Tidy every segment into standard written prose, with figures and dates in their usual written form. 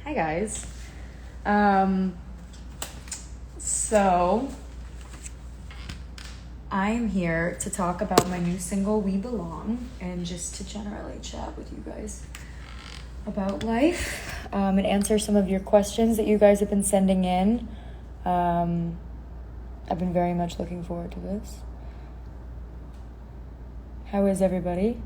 Hi guys. So I'm here to talk about my new single, We Belong, and just to generally chat with you guys about life, and answer some of your questions that you guys have been sending in. I've been very much looking forward to this. How is everybody?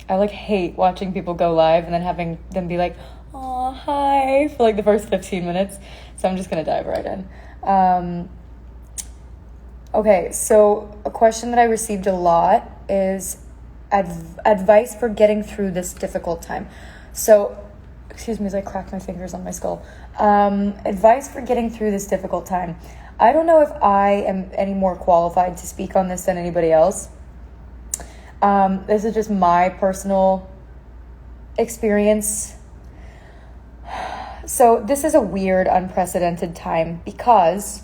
I hate watching people go live and then having them be like, "Oh, hi," for the first 15 minutes. So I'm just gonna dive right in. Okay, so a question that I received a lot is advice for getting through this difficult time. So, excuse me as I crack my fingers on my skull. Advice for getting through this difficult time. I don't know if I am any more qualified to speak on this than anybody else. This is just my personal experience. So this is a weird, unprecedented time because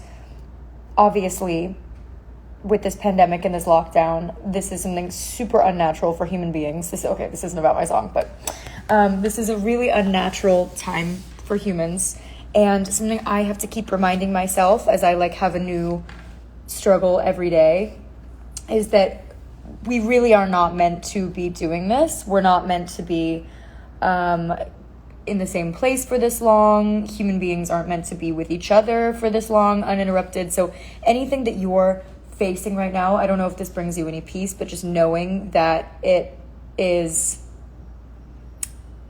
obviously with this pandemic and this lockdown, this is something super unnatural for human beings. This isn't about my song, but this is a really unnatural time for humans, and something I have to keep reminding myself as I have a new struggle every day is that we really are not meant to be doing this. We're not meant to be in the same place for this long. Human beings aren't meant to be with each other for this long, uninterrupted. So anything that you're facing right now, I don't know if this brings you any peace, but just knowing that it is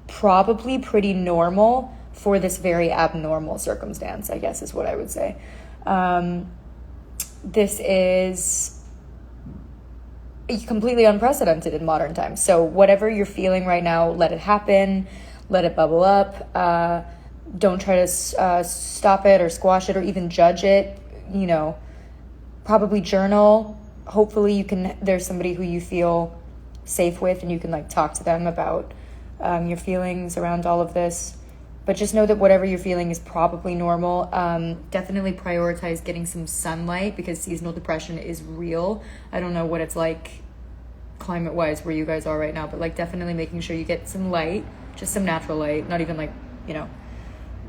probably pretty normal for this very abnormal circumstance, I guess is what I would say. This is completely unprecedented in modern times. So whatever you're feeling right now, let it happen, let it bubble up. Don't try to stop it or squash it or even judge it. Probably journal. Hopefully there's somebody who you feel safe with and you can talk to them about your feelings around all of this. But just know that whatever you're feeling is probably normal. Definitely prioritize getting some sunlight because seasonal depression is real. I don't know what it's like climate-wise where you guys are right now, but definitely making sure you get some light, just some natural light, not even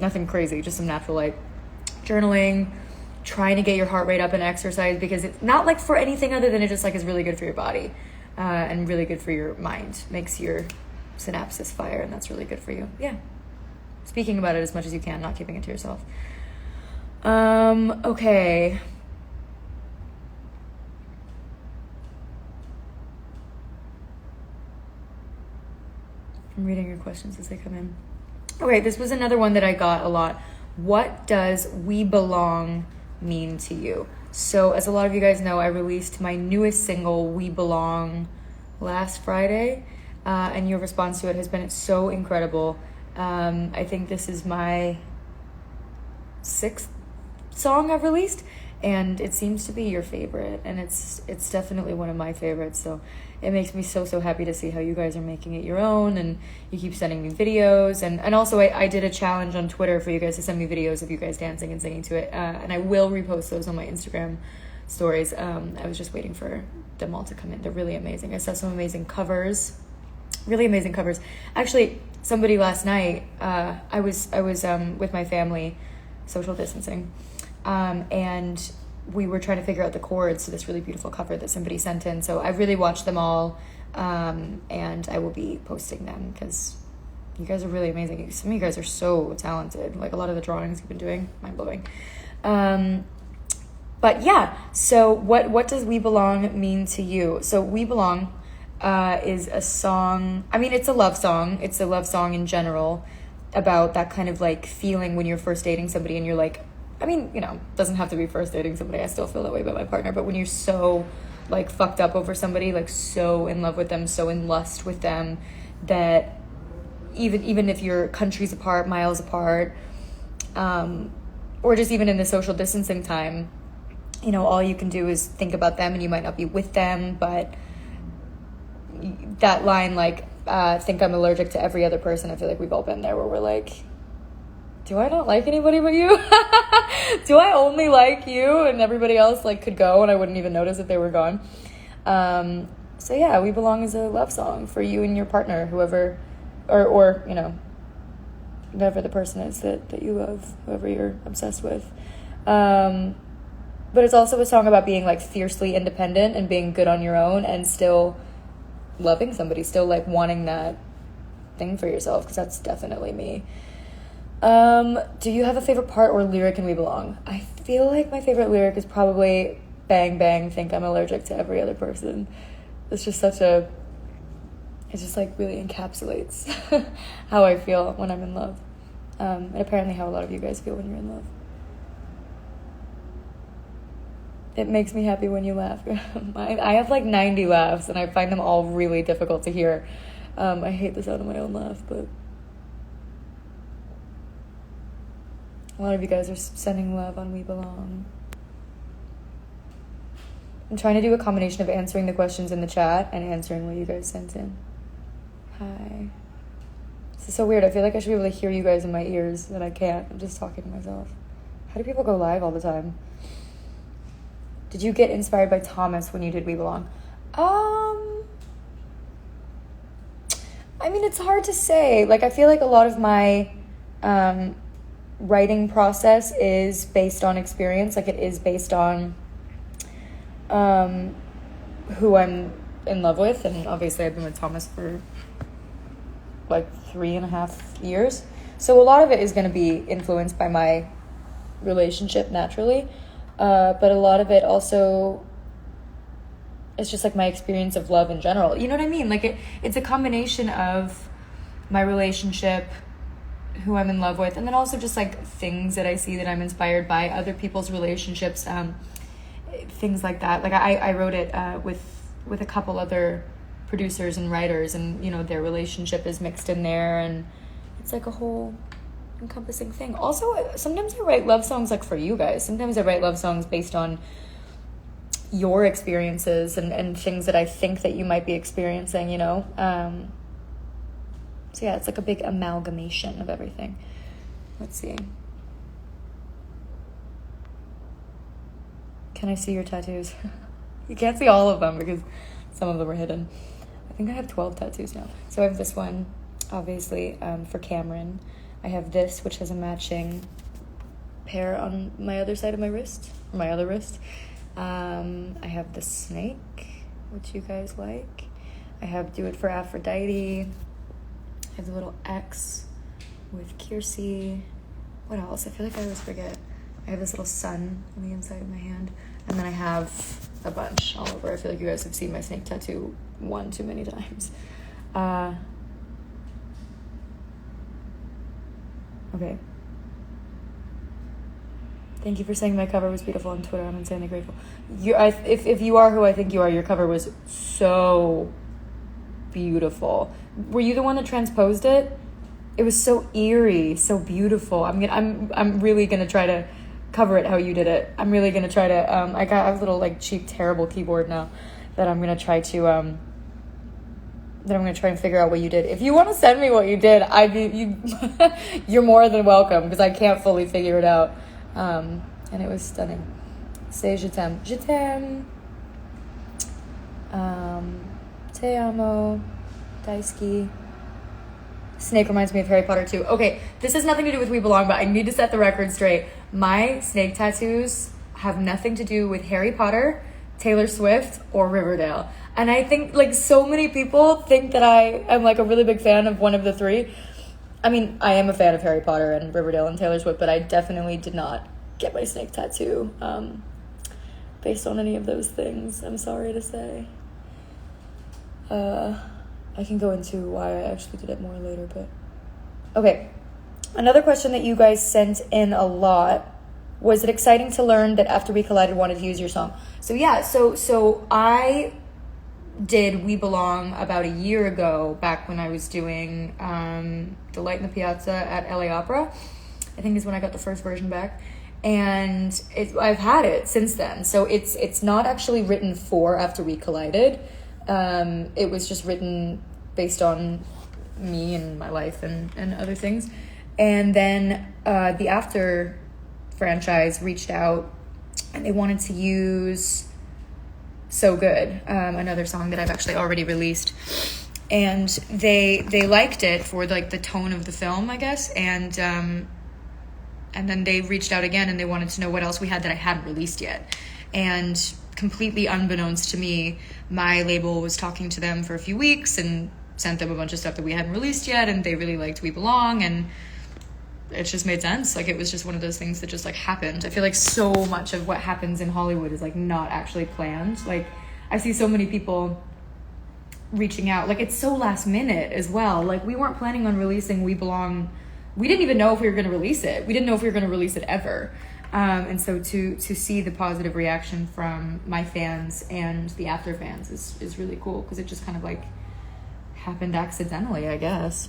nothing crazy, just some natural light. Journaling, trying to get your heart rate up and exercise because it's not for anything other than it just is really good for your body and really good for your mind. Makes your synapses fire, and that's really good for you. Yeah. Speaking about it as much as you can, not keeping it to yourself. Okay. I'm reading your questions as they come in. Okay, this was another one that I got a lot. What does We Belong mean to you? So, as a lot of you guys know, I released my newest single, We Belong, last Friday. And your response to it has been so incredible. I think this is my 6th song I've released, and it seems to be your favorite, and it's definitely one of my favorites. So it makes me so happy to see how you guys are making it your own, and you keep sending me videos, and also I did a challenge on Twitter for you guys to send me videos of you guys dancing and singing to it, and I will repost those on my Instagram stories. I was just waiting for them all to come in. They're really amazing. I saw some amazing covers. Really amazing covers. Actually, somebody last night, I was with my family, social distancing, and we were trying to figure out the chords to this really beautiful cover that somebody sent in. So I really watched them all, and I will be posting them because you guys are really amazing. Some of you guys are so talented. A lot of the drawings you've been doing, mind-blowing. But yeah, so what does We Belong mean to you? So We Belong is a song. I mean, it's a love song. It's a love song in general about that kind of feeling when you're first dating somebody and you're doesn't have to be first dating somebody. I still feel that way about my partner. But when you're so fucked up over somebody, so in love with them, so in lust with them, that even if you're countries apart, miles apart, or just even in the social distancing time, all you can do is think about them and you might not be with them, but that line, think I'm allergic to every other person, I feel we've all been there where we're do I not like anybody but you? Do I only like you and everybody else could go and I wouldn't even notice if they were gone? So yeah, We Belong is a love song for you and your partner, whoever, or you know, whoever the person is that you love, whoever you're obsessed with. But it's also a song about being like fiercely independent and being good on your own and still loving somebody, still like wanting that thing for yourself, because that's definitely me. Do you have a favorite part or lyric in We Belong? I feel like my favorite lyric is probably bang bang think I'm allergic to every other person. It's just it just like really encapsulates how I feel when I'm in love, and apparently how a lot of you guys feel when you're in love. It makes me happy when you laugh. I have like 90 laughs, and I find them all really difficult to hear. I hate the sound of my own laugh, but a lot of you guys are sending love on We Belong. I'm trying to do a combination of answering the questions in the chat and answering what you guys sent in. Hi. This is so weird. I feel like I should be able to hear you guys in my ears, but I can't. I'm just talking to myself. How do people go live all the time? Did you get inspired by Thomas when you did We Belong? I mean, it's hard to say. Like, I feel like a lot of my writing process is based on experience. Like, it is based on who I'm in love with. And obviously, I've been with Thomas for like 3.5 years. So a lot of it is going to be influenced by my relationship naturally. But a lot of it also is just like my experience of love in general. You know what I mean? Like it's a combination of my relationship, who I'm in love with, and then also just like things that I see that I'm inspired by, other people's relationships, things like that. Like I wrote it with a couple other producers and writers, and you know, their relationship is mixed in there, and it's like a whole encompassing thing. Also, sometimes I write love songs like for you guys. Sometimes I write love songs based on your experiences and things that I think that you might be experiencing, you know. So yeah, it's like a big amalgamation of everything. Let's see. Can I see your tattoos? You can't see all of them because some of them are hidden. I think I have 12 tattoos now. So I have this one, obviously, for Cameron. I have this, which has a matching pair on my other side of my wrist, or my other wrist. I have the snake, which you guys like. I have Do It for Aphrodite. I have the little X with Kiersey. What else? I feel like I always forget. I have this little sun on the inside of my hand. And then I have a bunch all over. I feel like you guys have seen my snake tattoo one too many times. Okay. Thank you for saying my cover was beautiful on Twitter. I'm insanely grateful. If you are who I think you are, your cover was so beautiful. Were you the one that transposed it? It was so eerie, so beautiful. I'm really gonna try to cover it how you did it. I'm really gonna try to. I got a little like cheap, terrible keyboard now that I'm gonna try to. That I'm gonna try and figure out what you did. If you want to send me what you did, you're more than welcome, because I can't fully figure it out. And it was stunning. Say je t'aime. Je t'aime. Te amo. Daisuki. Snake reminds me of Harry Potter too. Okay, this has nothing to do with We Belong, but I need to set the record straight. My snake tattoos have nothing to do with Harry Potter, Taylor Swift, or Riverdale. And I think like so many people think that I am like a really big fan of one of the three. I mean, I am a fan of Harry Potter and Riverdale and Taylor Swift, but I definitely did not get my snake tattoo based on any of those things. I'm sorry to say. I can go into why I actually did it more later, but... Okay. Another question that you guys sent in a lot was it exciting to learn that After We Collided wanted to use your song? So yeah, so I did We Belong about a year ago, back when I was doing Delight in the Piazza at LA Opera. I think is when I got the first version back. And I've had it since then. So it's not actually written for After We Collided. It was just written based on me and my life and other things. And then the After franchise reached out and they wanted to use So Good, another song that I've actually already released. And they liked it for like the tone of the film, I guess. And then they reached out again and they wanted to know what else we had that I hadn't released yet. And completely unbeknownst to me, my label was talking to them for a few weeks and sent them a bunch of stuff that we hadn't released yet, and they really liked We Belong, and it just made sense. Like, it was just one of those things that just like happened. I feel like so much of what happens in Hollywood is like not actually planned. Like, I see so many people reaching out, like it's so last minute as well. Like, we weren't planning on releasing We Belong. We didn't even know if we were going to release it. We didn't know if we were going to release it ever. And so to see the positive reaction from my fans and the after fans is really cool, because it just kind of like happened accidentally, I guess.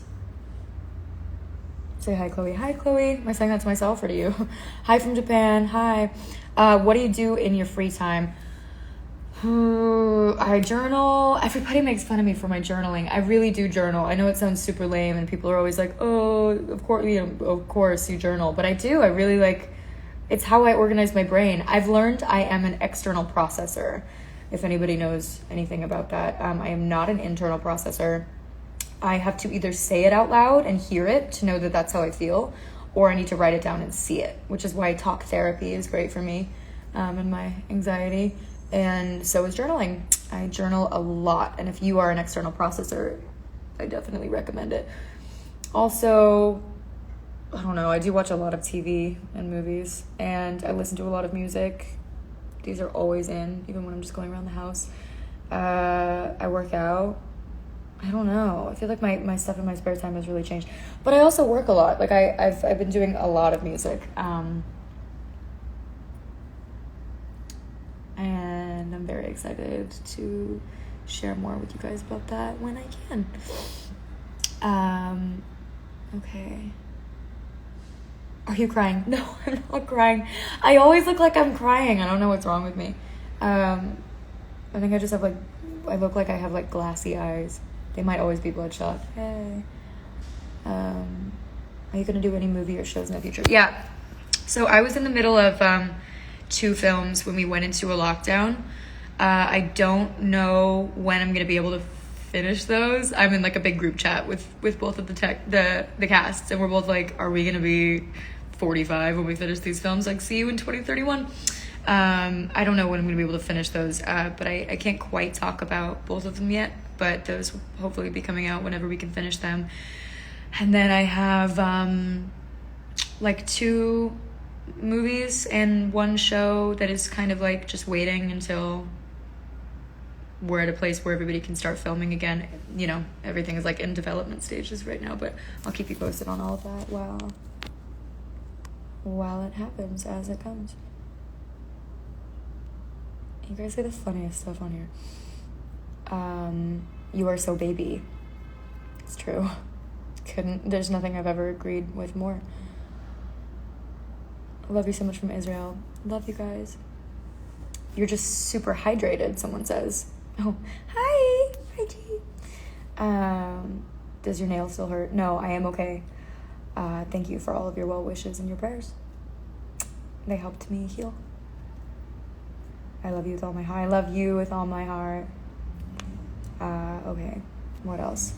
Say hi, Chloe. Hi, Chloe. Am I saying that to myself or to you? Hi from Japan. Hi. What do you do in your free time? I journal. Everybody makes fun of me for my journaling. I really do journal. I know it sounds super lame and people are always like, oh, of course you journal. But I do. I really like, it's how I organize my brain. I've learned I am an external processor, if anybody knows anything about that. I am not an internal processor. I have to either say it out loud and hear it to know that that's how I feel, or I need to write it down and see it, which is why talk therapy is great for me and my anxiety. And so is journaling. I journal a lot. And if you are an external processor, I definitely recommend it. Also, I don't know, I do watch a lot of TV and movies, and I listen to a lot of music. These are always in, even when I'm just going around the house. I work out. I don't know. I feel like my stuff in my spare time has really changed. But I also work a lot. Like, I've been doing a lot of music. And I'm very excited to share more with you guys about that when I can. Okay. Are you crying? No, I'm not crying. I always look like I'm crying. I don't know what's wrong with me. I think I just have I look like I have glassy eyes. They might always be bloodshot. Hey. Are you going to do any movie or shows in the future? Yeah. So I was in the middle of 2 films when we went into a lockdown. I don't know when I'm going to be able to finish those. I'm in a big group chat with both of the casts, and we're both like, are we going to be 45 when we finish these films? See you in 2031. I don't know when I'm going to be able to finish those, but I can't quite talk about both of them yet, but those will hopefully be coming out whenever we can finish them. And then I have 2 movies and 1 show that is kind of just waiting until we're at a place where everybody can start filming again. You know, everything is in development stages right now, but I'll keep you posted on all of that while it happens, as it comes. You guys say the funniest stuff on here. You are so baby. It's true. There's nothing I've ever agreed with more. I love you so much from Israel. Love you guys. You're just super hydrated, someone says. Oh, hi. Hi, G. Does your nail still hurt? No, I am okay. Thank you for all of your well wishes and your prayers. They helped me heal. I love you with all my heart. I love you with all my heart. Okay. What else?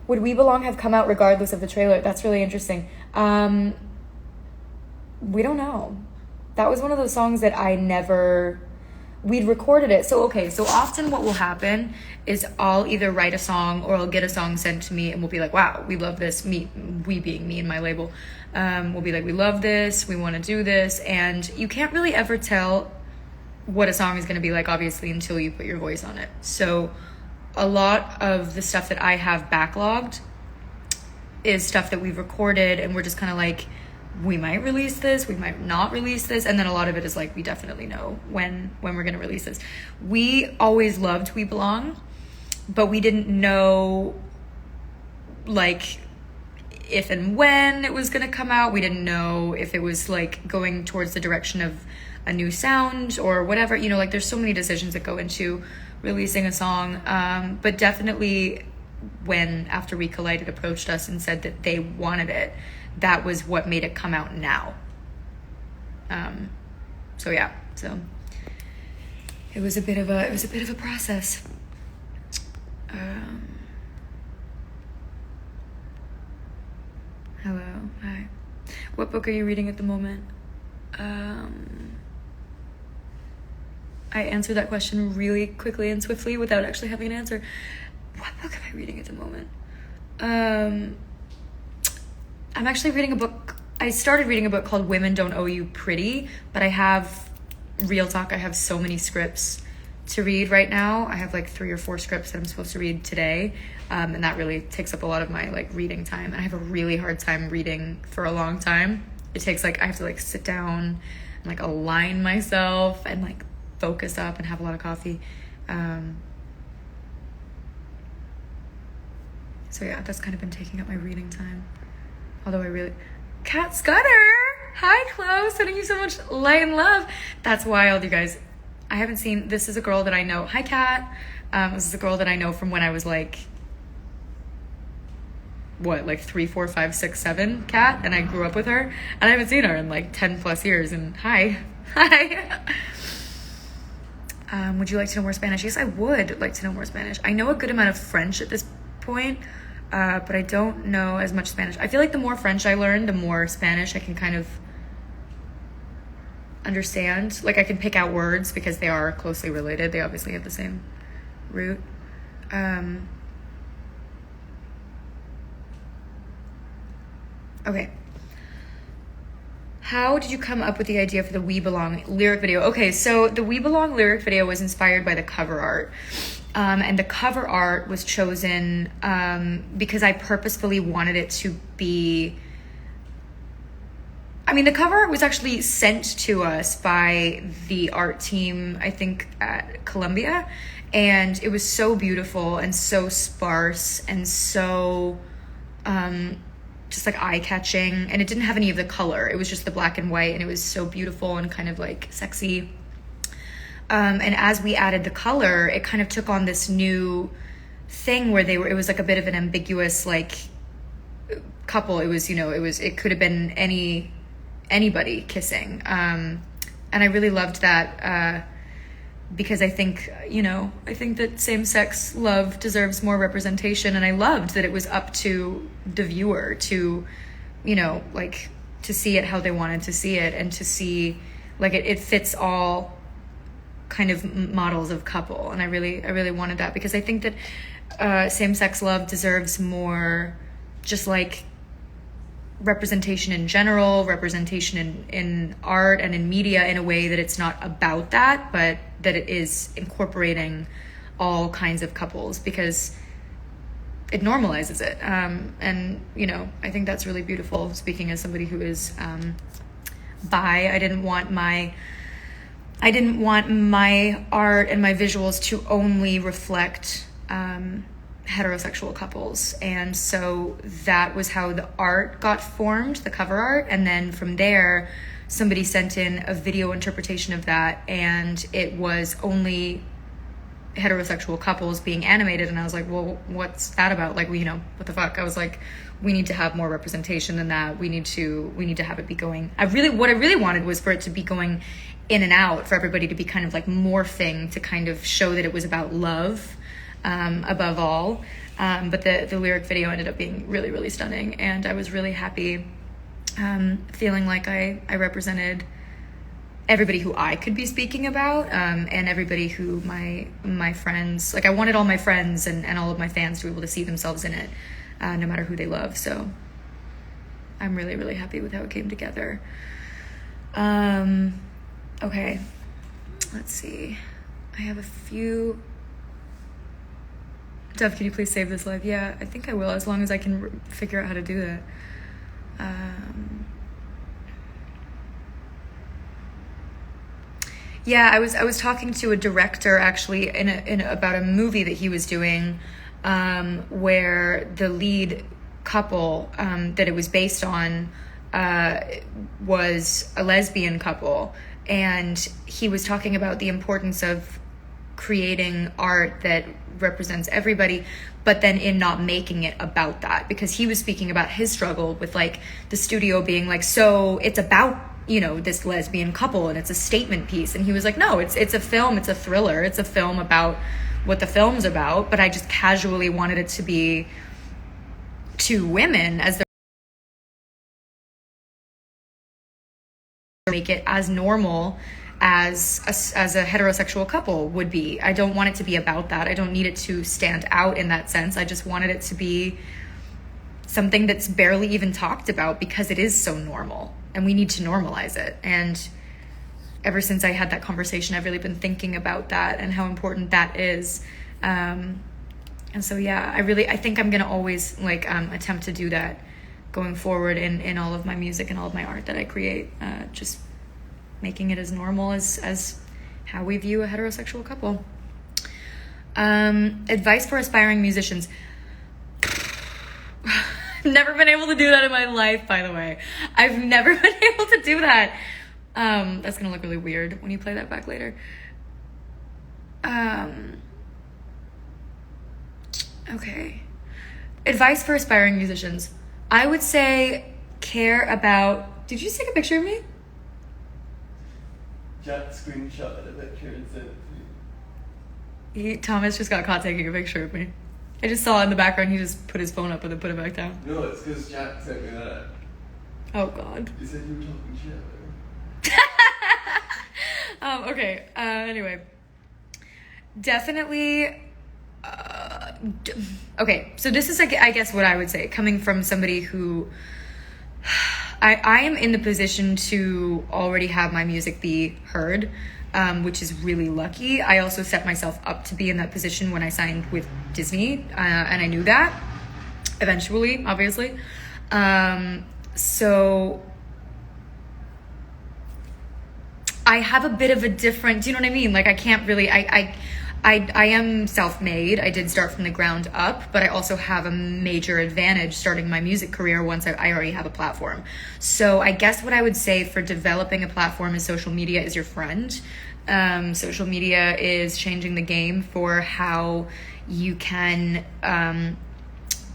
Would We Belong have come out regardless of the trailer? That's really interesting. We don't know. That was one of those songs that we'd recorded it. So often what will happen is I'll either write a song or I'll get a song sent to me and we'll be like, wow, we love this. We being me and my label. We'll be like, we love this. We want to do this. And you can't really ever tell what a song is going to be like, obviously, until you put your voice on it. So a lot of the stuff that I have backlogged is stuff that we've recorded and we're just kind of we might release this, we might not release this, and then a lot of it is we definitely know when we're going to release this. We always loved We Belong, but we didn't know if and when it was going to come out. We didn't know if it was going towards the direction of a new sound or whatever. You know, there's so many decisions that go into releasing a song, but definitely after We Collided approached us and said that they wanted it, that was what made it come out now. So it was a bit of a process. Hello, hi. What book are you reading at the moment? I answered that question really quickly and swiftly without actually having an answer. What book am I reading at the moment? I'm actually reading a book. I started reading a book called Women Don't Owe You Pretty, but I have, real talk, I have so many scripts to read right now. I have like 3 or 4 scripts that I'm supposed to read today. And that really takes up a lot of my like reading time. And I have a really hard time reading for a long time. It takes like, I have to like sit down and like align myself and like focus up and have a lot of coffee. So yeah, that's kind of been taking up my reading time. Although I really... Kat Scudder! Hi, Chloe! Sending you so much light and love. That's wild, you guys. I haven't seen... This is a girl that I know. Hi, Kat. This is a girl that I know from when I was like... What, like 3, 4, 5, 6, 7, Kat? And I grew up with her. And I haven't seen her in like 10 plus years. And hi. Hi. Would you like to know more Spanish? Yes, I would like to know more Spanish. I know a good amount of French at this point. But I don't know as much Spanish. I feel like the more French I learn, the more Spanish I can kind of understand. Like I can pick out words because they are closely related. They obviously have the same root. Okay. How did you come up with the idea for the We Belong lyric video? Okay, so the We Belong lyric video was inspired by the cover art. And the cover art was chosen because I purposefully wanted it to be... I mean, the cover art was actually sent to us by the art team, I think, at Columbia. And it was so beautiful and so sparse and so just like eye-catching. And it didn't have any of the color. It was just the black and white. And it was so beautiful and kind of like sexy. And as we added the color, it kind of took on this new thing where it was like a bit of an ambiguous, like, couple. It was, it could have been anybody kissing. And I really loved that, because I think that same-sex love deserves more representation. And I loved that it was up to the viewer to, to see it how they wanted to see it and to see, like, it fits all kind of models of couple. And I really wanted that because I think that same-sex love deserves more just like representation in general, representation in art and in media in a way that it's not about that, but that it is incorporating all kinds of couples because it normalizes it. And I think that's really beautiful. Speaking as somebody who is bi, I didn't want my art and my visuals to only reflect heterosexual couples. And so that was how the art got formed, the cover art. And then from there, somebody sent in a video interpretation of that, and it was only heterosexual couples being animated. And I was like, well, what's that about? Like, what the fuck? I was like, we need to have more representation than that. We need to have it be going. What I really wanted was for it to be going in and out, for everybody to be kind of like morphing to kind of show that it was about love above all. But the lyric video ended up being really, really stunning. And I was really happy feeling like I represented everybody who I could be speaking about, and everybody who my friends, like I wanted all my friends and all of my fans to be able to see themselves in it, no matter who they love. So I'm really, really happy with how it came together. Okay, let's see. I have a few. Dove, can you please save this live? Yeah, I think I will, as long as I can figure out how to do that. Yeah, I was talking to a director actually in about a movie that he was doing, where the lead couple that it was based on was a lesbian couple, and he was talking about the importance of creating art that represents everybody, but then in not making it about that, because he was speaking about his struggle with like the studio being like, so it's about you know, this lesbian couple and it's a statement piece. And he was like, no, it's a film, it's a thriller, it's a film about what the film's about, but I just casually wanted it to be two women as they're make it as normal as a heterosexual couple would be. I don't want it to be about that. I don't need it to stand out in that sense. I just wanted it to be something that's barely even talked about because it is so normal and we need to normalize it. And ever since I had that conversation, I've really been thinking about that and how important that is. And so, yeah, I think I'm going to always like attempt to do that going forward in all of my music and all of my art that I create, just making it as normal as how we view a heterosexual couple. Advice for aspiring musicians. I've never been able to do that in my life, by the way. I've never been able to do that. That's gonna look really weird when you play that back later. Okay. Advice for aspiring musicians. I would say care about... Did you just take a picture of me? Jack screenshotted a picture and sent it to me. Thomas just got caught taking a picture of me. I just saw in the background he just put his phone up and then put it back down. No, it's because Jack sent me that. Oh, God. You said you were talking shit. Okay, anyway. Definitely... okay, so this is, I guess, what I would say, coming from somebody who... I am in the position to already have my music be heard, which is really lucky. I also set myself up to be in that position when I signed with Disney, and I knew that eventually, obviously. So I have a bit of a different, do you know what I mean? Like I can't really, I am self-made. I did start from the ground up, but I also have a major advantage starting my music career once I already have a platform. So I guess what I would say for developing a platform is social media is your friend. Social media is changing the game for how you can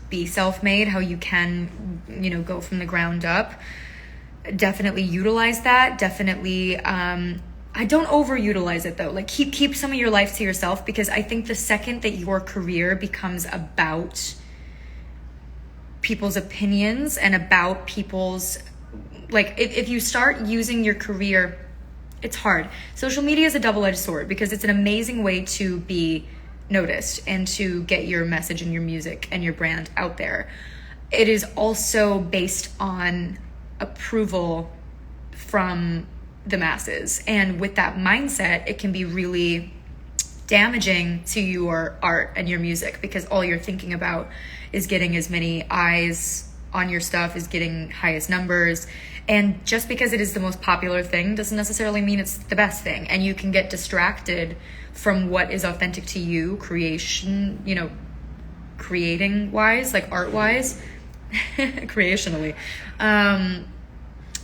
be self-made, how you can, go from the ground up. Definitely utilize that. Definitely, I don't overutilize it though. Like keep some of your life to yourself, because I think the second that your career becomes about people's opinions and about people's, like if you start using your career, it's hard. Social media is a double-edged sword because it's an amazing way to be noticed and to get your message and your music and your brand out there. It is also based on approval from the masses, and with that mindset it can be really damaging to your art and your music, because all you're thinking about is getting as many eyes on your stuff, is getting highest numbers, and just because it is the most popular thing doesn't necessarily mean it's the best thing, and you can get distracted from what is authentic to you, creating wise, like art wise, creationally.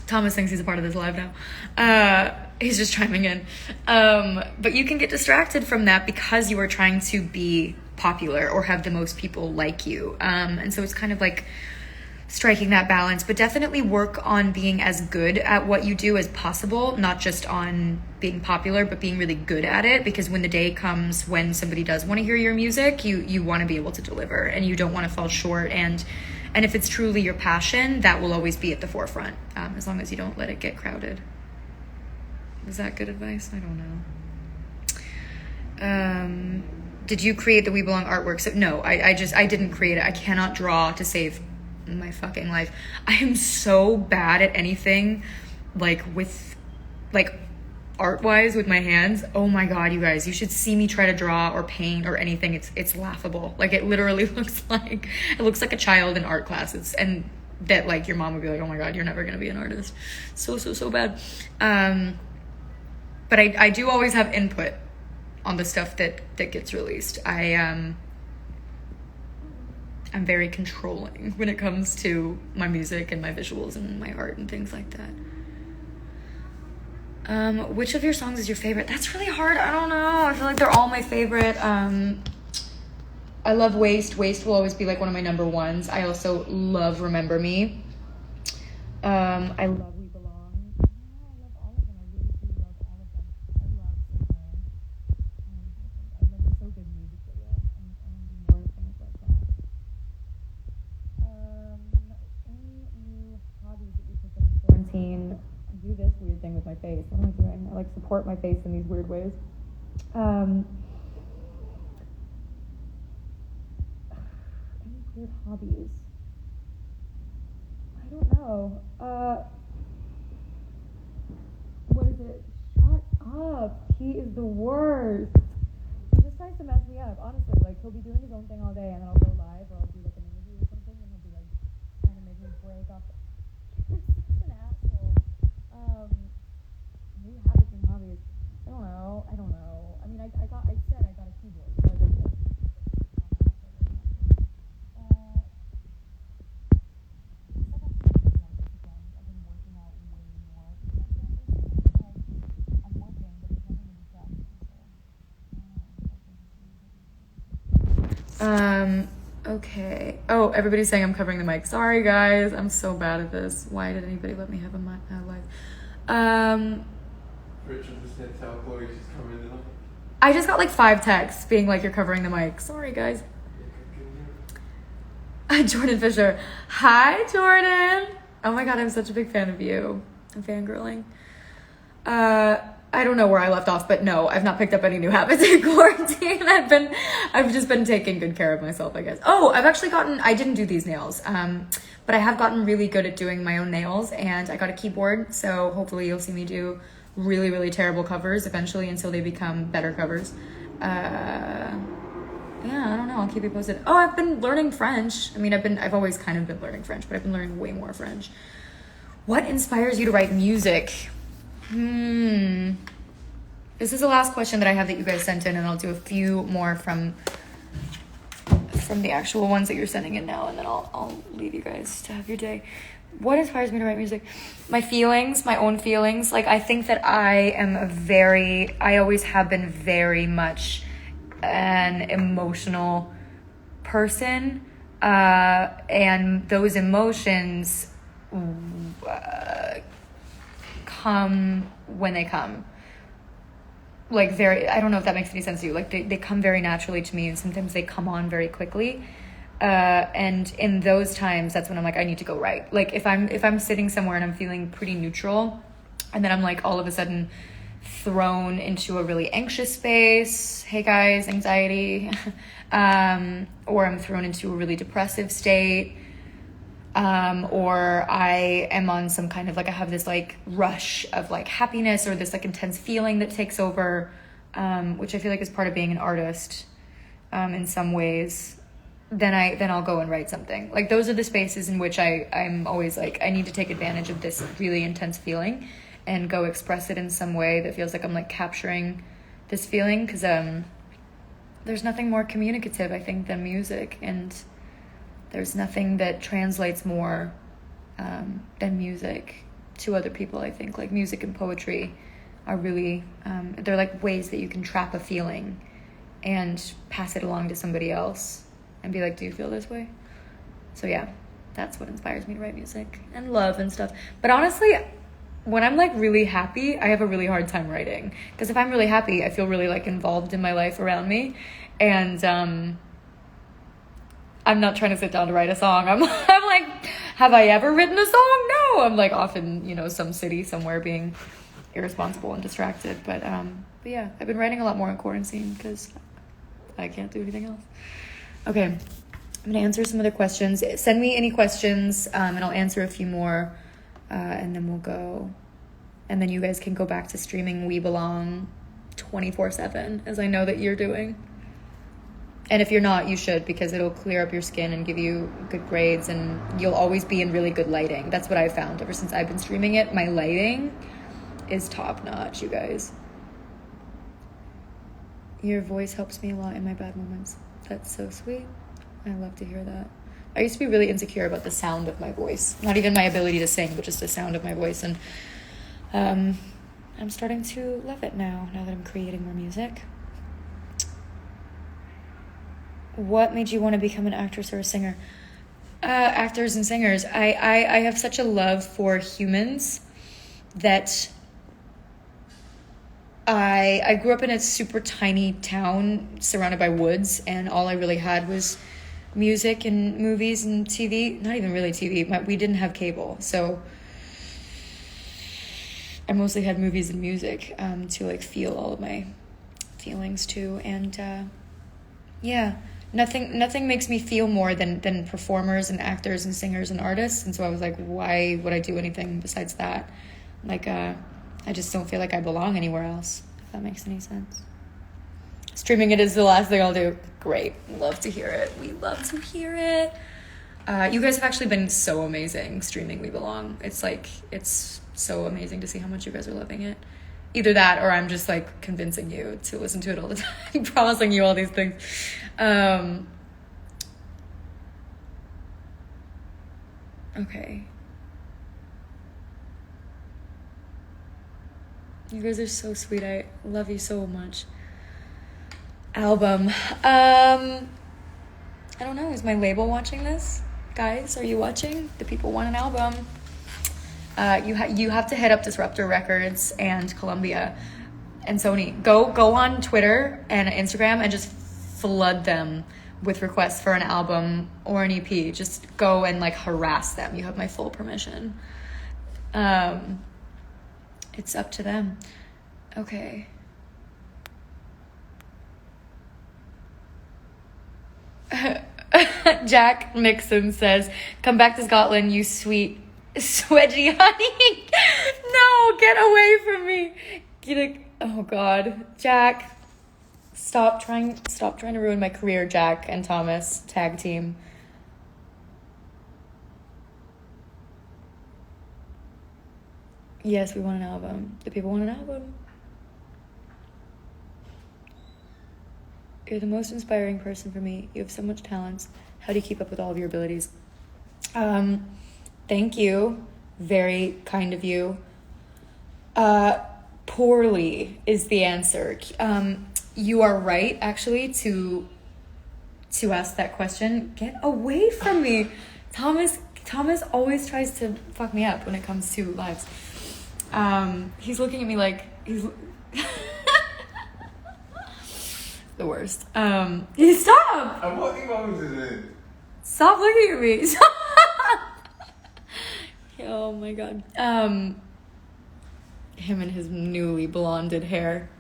Thomas thinks he's a part of this live now. He's just chiming in. But you can get distracted from that because you are trying to be popular or have the most people like you. And so it's kind of like striking that balance, but definitely work on being as good at what you do as possible, not just on being popular, but being really good at it, because when the day comes when somebody does want to hear your music, you want to be able to deliver, and you don't want to fall short. And if it's truly your passion, that will always be at the forefront, as long as you don't let it get crowded. Is that good advice? I don't know. Did you create the We Belong artwork? So, no, I didn't create it. I cannot draw to save my fucking life. I am so bad at anything, art-wise with my hands. Oh my god, you guys, you should see me try to draw or paint or anything. It's laughable. Like it literally looks like a child in art classes, and that like your mom would be like, oh my god, you're never gonna be an artist. So bad. But I do always have input on the stuff that gets released. I'm very controlling when it comes to my music and my visuals and my art and things like that. Which of your songs is your favorite? That's really hard. I don't know. I feel like they're all my favorite. I love Waste. Waste will always be like one of my number ones. I also love Remember Me. I love We Belong. face. What am I doing? I like support my face in these weird ways. Any weird hobbies? I don't know. What is it? Shut up. He is the worst. He just tries to mess me up, honestly. Like, he'll be doing his own thing all day, and then I'll go live, or I'll do, like, an interview or something, and he'll be, like, trying to make me break off. You're such an asshole. New habits and hobbies. I don't know. I mean, I said I got a keyboard. So I did this. I've been working out way more. I'm working, but there's nothing to be done. Okay. Oh, everybody's saying I'm covering the mic. Sorry, guys. I'm so bad at this. Why did anybody let me have a mic live? Rachel just said tell Chloe she's covering the mic. I just got like 5 texts being like, you're covering the mic. Sorry, guys. Jordan Fisher. Hi, Jordan. Oh my God, I'm such a big fan of you. I'm fangirling. I don't know where I left off, but no, I've not picked up any new habits in quarantine. I've just been taking good care of myself, I guess. Oh, I didn't do these nails, but I have gotten really good at doing my own nails, and I got a keyboard, so hopefully you'll see me do really, really terrible covers eventually until they become better covers. Yeah, I don't know. I'll keep you posted. Oh, I've been learning French. I mean, I've always kind of been learning French, but I've been learning way more French. What inspires you to write music? This is the last question that I have that you guys sent in, and I'll do a few more from the actual ones that you're sending in now, and then I'll leave you guys to have your day. What inspires me to write music? My feelings, my own feelings. Like, I think that I always have been very much an emotional person, and those emotions come when they come. Like, I don't know if that makes any sense to you. Like, they come very naturally to me, and sometimes they come on very quickly. And in those times, that's when I'm like, I need to go write. Like, if I'm sitting somewhere and I'm feeling pretty neutral, and then I'm like all of a sudden thrown into a really anxious space, hey guys, anxiety, or I'm thrown into a really depressive state, or I am on some kind of like, I have this like rush of like happiness, or this like intense feeling that takes over, which I feel like is part of being an artist, in some ways. Then I'll go and write something. Like, those are the spaces in which I'm always like, I need to take advantage of this really intense feeling and go express it in some way that feels like I'm like capturing this feeling, because there's nothing more communicative, I think, than music, and there's nothing that translates more than music to other people, I think. Like, music and poetry are really, they're like ways that you can trap a feeling and pass it along to somebody else and be like, do you feel this way? So yeah, that's what inspires me to write music, and love and stuff. But honestly, when I'm like really happy, I have a really hard time writing, because if I'm really happy, I feel really like involved in my life around me, and I'm not trying to sit down to write a song. I'm like, have I ever written a song? No. I'm like off in, some city somewhere being irresponsible and distracted. But yeah, I've been writing a lot more in quarantine because I can't do anything else. Okay, I'm going to answer some other questions. Send me any questions, and I'll answer a few more, and then we'll go. And then you guys can go back to streaming We Belong 24/7, as I know that you're doing. And if you're not, you should, because it'll clear up your skin and give you good grades, and you'll always be in really good lighting. That's what I found ever since I've been streaming it. My lighting is top notch, you guys. Your voice helps me a lot in my bad moments. That's so sweet. I love to hear that. I used to be really insecure about the sound of my voice. Not even my ability to sing, but just the sound of my voice. And I'm starting to love it now that I'm creating more music. What made you want to become an actress or a singer? Actors and singers. I have such a love for humans that I grew up in a super tiny town surrounded by woods, and all I really had was music and movies and TV. Not even really TV. We didn't have cable, so I mostly had movies and music to like feel all of my feelings too. And yeah, nothing makes me feel more than performers and actors and singers and artists. And so I was like, why would I do anything besides that? Like I just don't feel like I belong anywhere else, if that makes any sense. Streaming it is the last thing I'll do. Great. Love to hear it. We love to hear it. You guys have actually been so amazing streaming We Belong. It's like, it's so amazing to see how much you guys are loving it. Either that or I'm just like convincing you to listen to it all the time, promising you all these things. Okay. You guys are so sweet. I love you so much. Album. I don't know. Is my label watching this? Guys, are you watching? The people want an album. You have to hit up Disruptor Records and Columbia and Sony. Go on Twitter and Instagram and just flood them with requests for an album or an EP. Just go and like harass them. You have my full permission. It's up to them. Okay. Jack Nixon says, come back to Scotland, you sweet swedgy honey. No, get away from me. Oh God. Jack, stop trying to ruin my career. Jack and Thomas tag team. Yes, we want an album. The people want an album. You're the most inspiring person for me. You have so much talent. How do you keep up with all of your abilities? Thank you. Very kind of you. Poorly is the answer. You are right, actually, to ask that question. Get away from me. Thomas always tries to fuck me up when it comes to lives. He's looking at me like he's the worst. Stop! I'm walking over to this. Stop looking at me. Oh my God. Him and his newly blonded hair.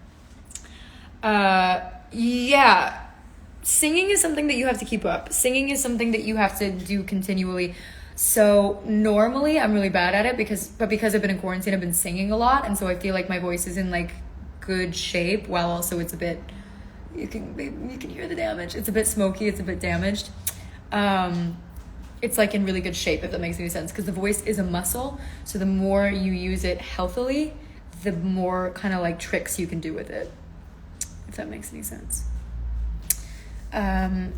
Yeah. Singing is something that you have to keep up. Singing is something that you have to do continually. So normally I'm really bad at it because I've been in quarantine, I've been singing a lot. And so I feel like my voice is in like good shape while also it's a bit, you can hear the damage. It's a bit smoky. It's a bit damaged. It's like in really good shape, if that makes any sense, because the voice is a muscle. So the more you use it healthily, the more kind of like tricks you can do with it, if that makes any sense.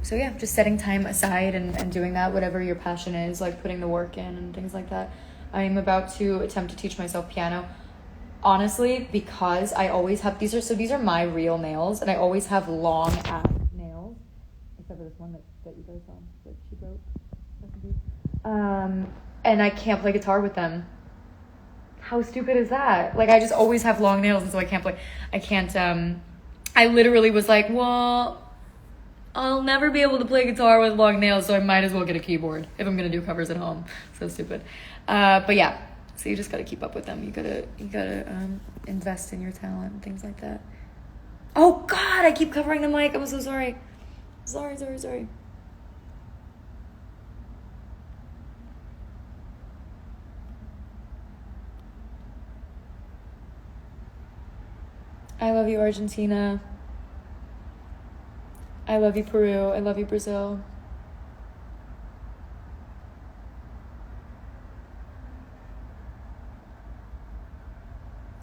So yeah, just setting time aside and doing that, whatever your passion is, like putting the work in and things like that. I'm about to attempt to teach myself piano. Honestly, because I always have, these are my real nails, and I always have long ass nails, except for this one that you guys saw that she broke. And I can't play guitar with them. How stupid is that? Like, I just always have long nails, and so I can't, I literally was like, well, I'll never be able to play guitar with long nails, so I might as well get a keyboard if I'm gonna do covers at home. So stupid. But yeah, so you just gotta keep up with them. You gotta invest in your talent and things like that. Oh God, I keep covering the mic. I'm so sorry. Sorry. I love you, Argentina. I love you, Peru. I love you, Brazil.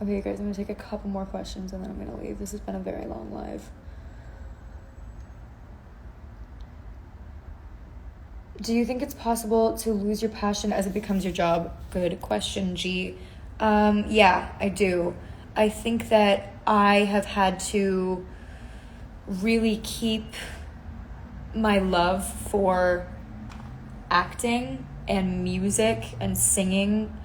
Okay, guys, I'm going to take a couple more questions and then I'm going to leave. This has been a very long live. Do you think it's possible to lose your passion as it becomes your job? Good question, G. Yeah, I do. I think that I have had to really keep my love for acting and music and singing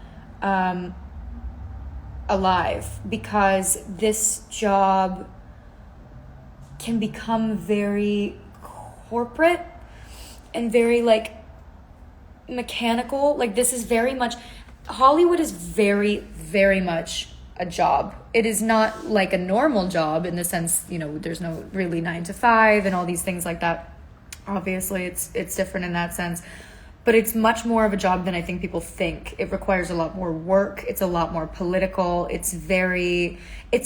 alive, because this job can become very corporate and very like mechanical. Like, this is very much, Hollywood is very, very much a job. It is not like a normal job in the sense, you know, there's no really 9 to 5 and all these things like that. Obviously, it's different in that sense. But it's much more of a job than I think people think. It requires a lot more work. It's a lot more political. It's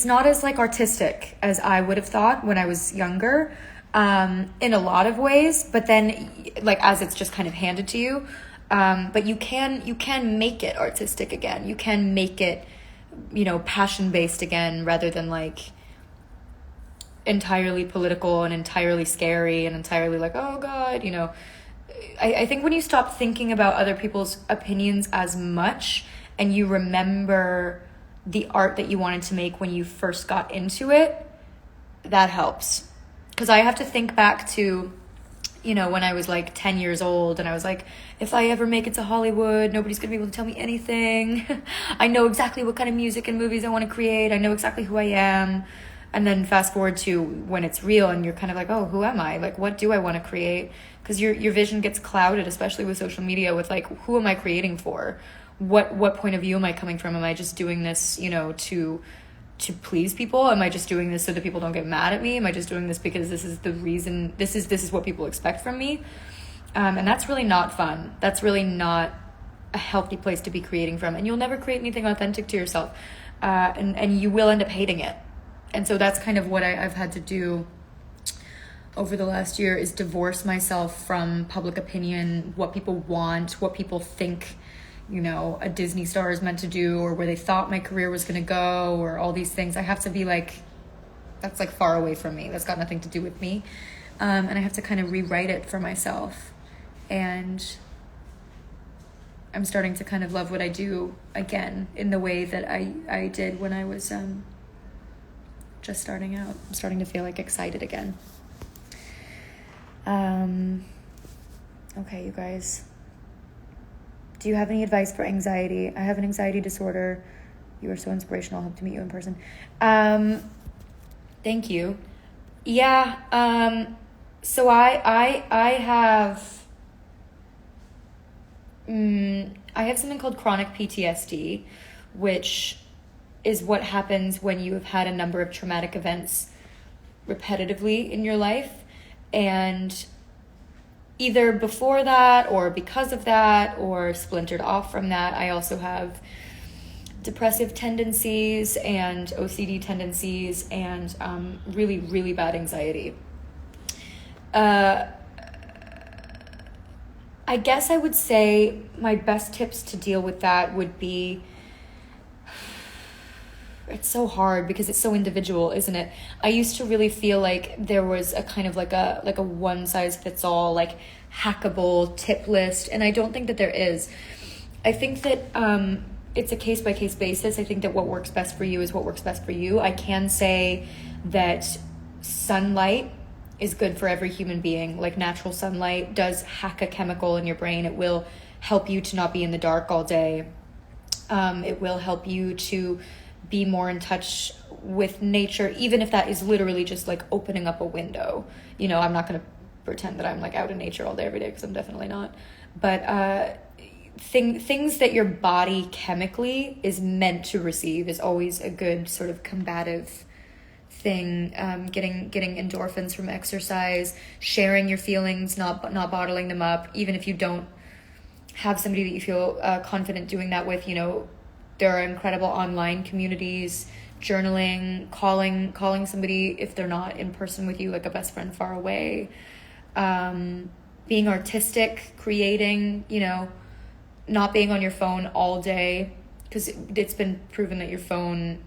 not as like artistic as I would have thought when I was younger, in a lot of ways. But then, like, as it's just kind of handed to you, but you can make it artistic again. You can make it, you know, passion based again, rather than like entirely political and entirely scary and entirely like, oh God, you know. I think when you stop thinking about other people's opinions as much and you remember the art that you wanted to make when you first got into it, that helps. Because I have to think back to, you know, when I was like 10 years old and I was like, if I ever make it to Hollywood, nobody's going to be able to tell me anything. I know exactly what kind of music and movies I want to create. I know exactly who I am. And then fast forward to when it's real and you're kind of like, oh, who am I? Like, what do I want to create? Because your vision gets clouded, especially with social media, with like, who am I creating for? What point of view am I coming from? Am I just doing this, you know, to please people? Am I just doing this so that people don't get mad at me? Am I just doing this because this is the reason, this is what people expect from me? And that's really not fun. That's really not a healthy place to be creating from. And you'll never create anything authentic to yourself. And you will end up hating it. And so that's kind of what I've had to do over the last year, is divorce myself from public opinion, what people want, what people think, you know, a Disney star is meant to do, or where they thought my career was going to go, or all these things. I have to be like, that's like far away from me. That's got nothing to do with me. And I have to kind of rewrite it for myself. And I'm starting to kind of love what I do again in the way that I did when I was just starting out. I'm starting to feel like excited again. Okay, you guys. Do you have any advice for anxiety? I have an anxiety disorder. You are so inspirational. I hope to meet you in person. Thank you. Yeah. So I have something called chronic PTSD, which is what happens when you have had a number of traumatic events repetitively in your life. And either before that or because of that or splintered off from that, I also have depressive tendencies and OCD tendencies and really, really bad anxiety. I guess I would say my best tips to deal with that would be, it's so hard because it's so individual, isn't it? I used to really feel like there was a kind of like a one size fits all, like hackable tip list. And I don't think that there is. I think that it's a case by case basis. I think that what works best for you is what works best for you. I can say that sunlight is good for every human being. Like natural sunlight does hack a chemical in your brain. It will help you to not be in the dark all day. It will help you to be more in touch with nature, even if that is literally just like opening up a window. You know, I'm not going to pretend that I'm like out in nature all day every day, because I'm definitely not. But things that your body chemically is meant to receive is always a good sort of combative thing. Getting endorphins from exercise, sharing your feelings, not bottling them up, even if you don't have somebody that you feel confident doing that with. You know, there are incredible online communities, journaling, calling somebody if they're not in person with you, like a best friend far away, being artistic, creating, you know, not being on your phone all day, because it's been proven that your phone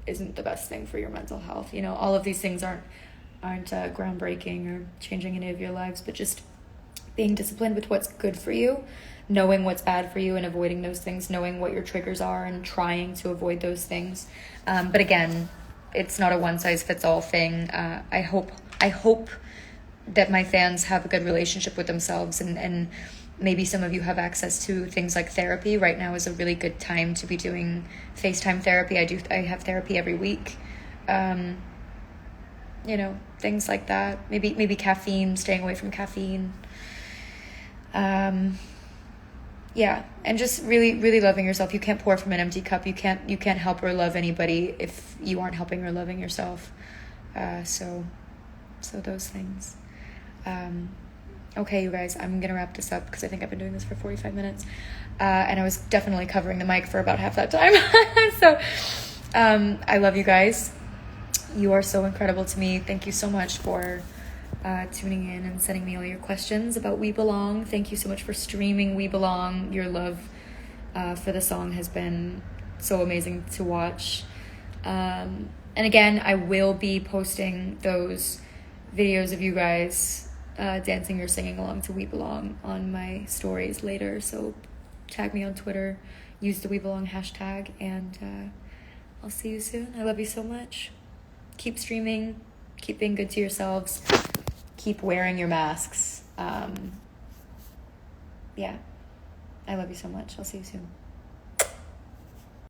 isn't the best thing for your mental health. You know, all of these things aren't groundbreaking or changing any of your lives, but just being disciplined with what's good for you, knowing what's bad for you and avoiding those things, knowing what your triggers are and trying to avoid those things. But again, it's not a one size fits all thing. I hope that my fans have a good relationship with themselves, and maybe some of you have access to things like therapy. Right now is a really good time to be doing FaceTime therapy. I have therapy every week. You know, things like that. Maybe caffeine, staying away from caffeine. yeah, and just really, really loving yourself. You can't pour from an empty cup. You can't help or love anybody if you aren't helping or loving yourself. So those things. Okay, you guys, I'm gonna wrap this up because I think I've been doing this for 45 minutes, and I was definitely covering the mic for about half that time. So I love you guys. You are so incredible to me. Thank you so much for tuning in and sending me all your questions about We Belong. Thank you so much for streaming We Belong. Your love for the song has been so amazing to watch. And again, I will be posting those videos of you guys dancing or singing along to We Belong on my stories later. So tag me on Twitter, use the We Belong hashtag, and I'll see you soon. I love you so much. Keep streaming, keep being good to yourselves, keep wearing your masks. Yeah, I love you so much. I'll see you soon.